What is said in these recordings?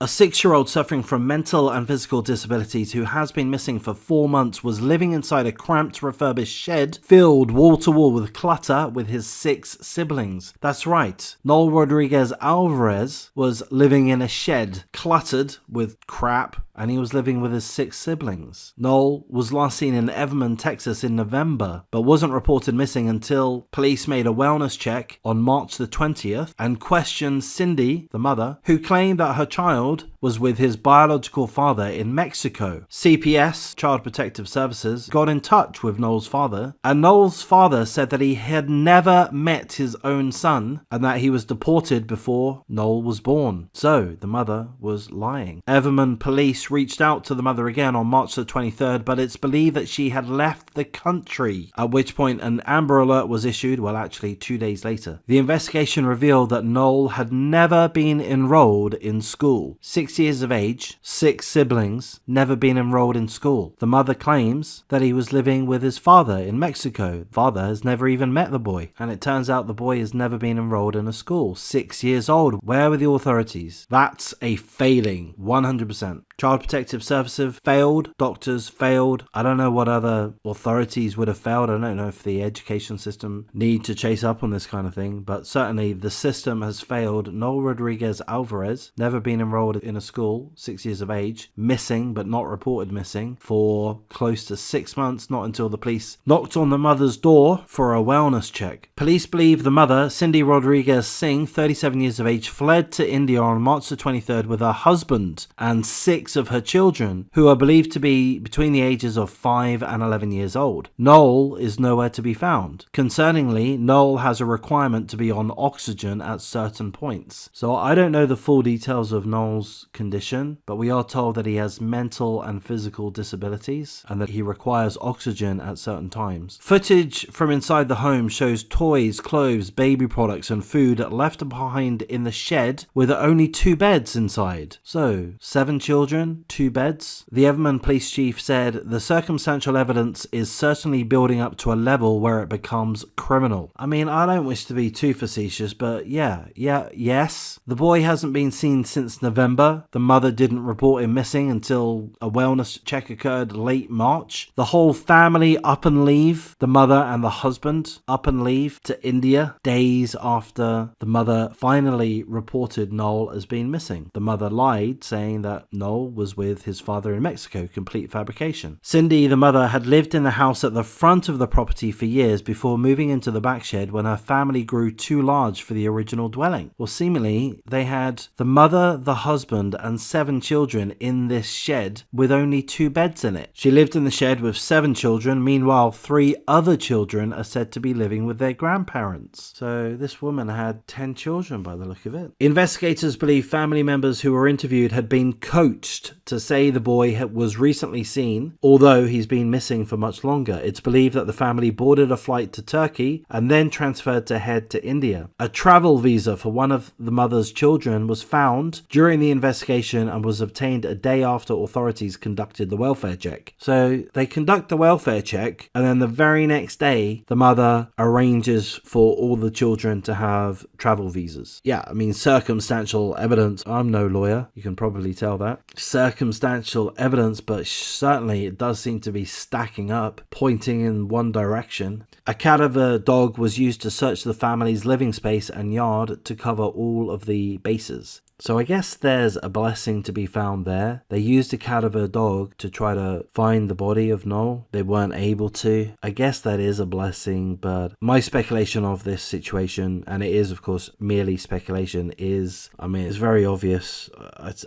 A 6-year-old suffering from mental and physical disabilities who has been missing for 4 months was living inside a cramped refurbished shed filled wall to wall with clutter with his 6 siblings. That's right, Noel Rodriguez-Alvarez was living in a shed cluttered with crap, and he was living with his 6 siblings. Noel was last seen in Everman, Texas in November, but wasn't reported missing until police made a wellness check on March the 20th and questioned Cindy, the mother, who claimed that her child was with his biological father in Mexico. CPS, Child Protective Services, got in touch with Noel's father, and Noel's father said that he had never met his own son and that he was deported before Noel was born. So the mother was lying. Everman police reached out to the mother again on March the 23rd, but it's believed that she had left the country, at which point an Amber Alert was issued, well actually 2 days later. The investigation revealed that Noel had never been enrolled in school. 6 years of age, 6 siblings, never been enrolled in school. The mother claims that he was living with his father in Mexico. Father has never even met the boy, and it turns out the boy has never been enrolled in a school. 6 years old. Where were the authorities? That's a failing, 100%. Child Protective Services failed, doctors failed. I don't know what other authorities would have failed. I don't know if the education system need to chase up on this kind of thing, but certainly the system has failed. Noel Rodriguez-Alvarez, never been enrolled in a school, 6 years of age, missing but not reported missing for close to 6 months, not until the police knocked on the mother's door for a wellness check. Police believe the mother, Cindy Rodriguez-Singh, 37 years of age, fled to India on March the 23rd with her husband and 6 of her children, who are believed to be between the ages of 5 and 11 years old. Noel is nowhere to be found. Concerningly, Noel has a requirement to be on oxygen at certain points. So I don't know the full details of Noel's condition, but we are told that he has mental and physical disabilities and that he requires oxygen at certain times. Footage from inside the home shows toys, clothes, baby products and food left behind in the shed with only 2 beds inside. So 7 children, 2 beds. The Everman police chief said the circumstantial evidence is certainly building up to a level where it becomes criminal. I mean, I don't wish to be too facetious, but yes. The boy hasn't been seen since November. The mother didn't report him missing until a wellness check occurred late March. The whole family up and leave. The mother and the husband up and leave to India days after the mother finally reported Noel as being missing. The mother lied, saying that Noel was with his father in Mexico. Complete fabrication. Cindy, the mother, had lived in the house at the front of the property for years before moving into the back shed when her family grew too large for the original dwelling. Well, seemingly they had the mother, the husband and 7 children in this shed with only 2 beds in it. She lived in the shed with 7 children. Meanwhile, 3 other children are said to be living with their grandparents. So this woman had 10 children by the look of it. Investigators believe family members who were interviewed had been coached to say the boy was recently seen, although he's been missing for much longer. It's believed that the family boarded a flight to Turkey and then transferred to head to India. A travel visa for one of the mother's children was found during the investigation and was obtained a day after authorities conducted the welfare check. So they conduct the welfare check, and then the very next day the mother arranges for all the children to have travel visas. Yeah, I mean, circumstantial evidence. I'm no lawyer, you can probably tell that. Circumstantial evidence, but certainly it does seem to be stacking up, pointing in one direction. A cadaver dog was used to search the family's living space and yard to cover all of the bases. So I guess there's a blessing to be found there. They used a cadaver dog to try to find the body of Noel. They weren't able to. I guess that is a blessing, but my speculation of this situation, and it is of course merely speculation, is, I mean, it's very obvious.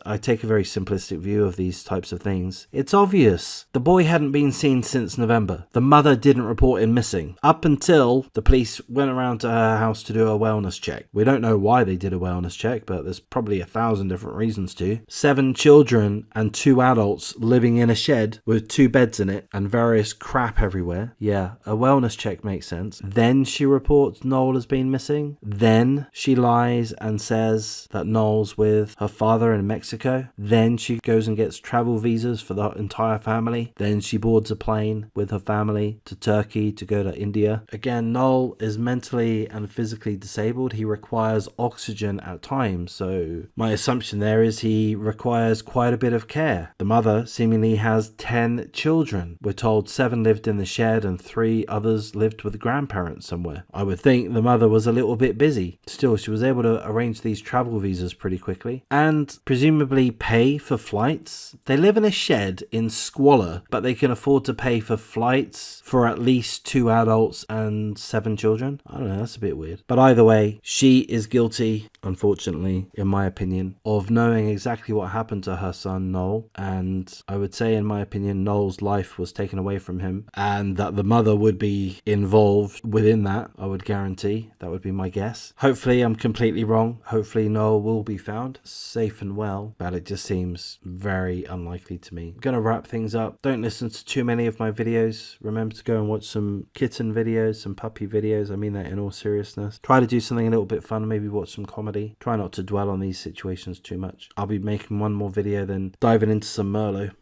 I take a very simplistic view of these types of things. It's obvious. The boy hadn't been seen since November. The mother didn't report him missing up until the police went around to her house to do a wellness check. We don't know why they did a wellness check, but there's probably 1,000 different reasons to. 7 children and 2 adults living in a shed with 2 beds in it and various crap everywhere. Yeah, a wellness check makes sense. Then she reports Noel has been missing. Then she lies and says that Noel's with her father in Mexico. Then she goes and gets travel visas for the entire family. Then she boards a plane with her family to Turkey to go to India. Again, Noel is mentally and physically disabled. He requires oxygen at times, so my assumption there is he requires quite a bit of care. The mother seemingly has 10 children. We're told 7 lived in the shed and 3 others lived with grandparents somewhere. I would think the mother was a little bit busy. Still, she was able to arrange these travel visas pretty quickly and presumably pay for flights. They live in a shed in squalor, but they can afford to pay for flights for at least 2 adults and 7 children. I don't know, that's a bit weird. But either way, she is guilty, unfortunately, in my opinion, of knowing exactly what happened to her son Noel. And I would say, in my opinion, Noel's life was taken away from him, and that the mother would be involved within that. I would guarantee. That would be my guess. Hopefully I'm completely wrong. Hopefully Noel will be found safe and well, but it just seems very unlikely to me. I'm gonna wrap things up. Don't listen to too many of my videos. Remember to go and watch some kitten videos, some puppy videos. I mean that in all seriousness. Try to do something a little bit fun, maybe watch some comedy. Try not to dwell on these situations too much. I'll be making one more video, then diving into some Merlot.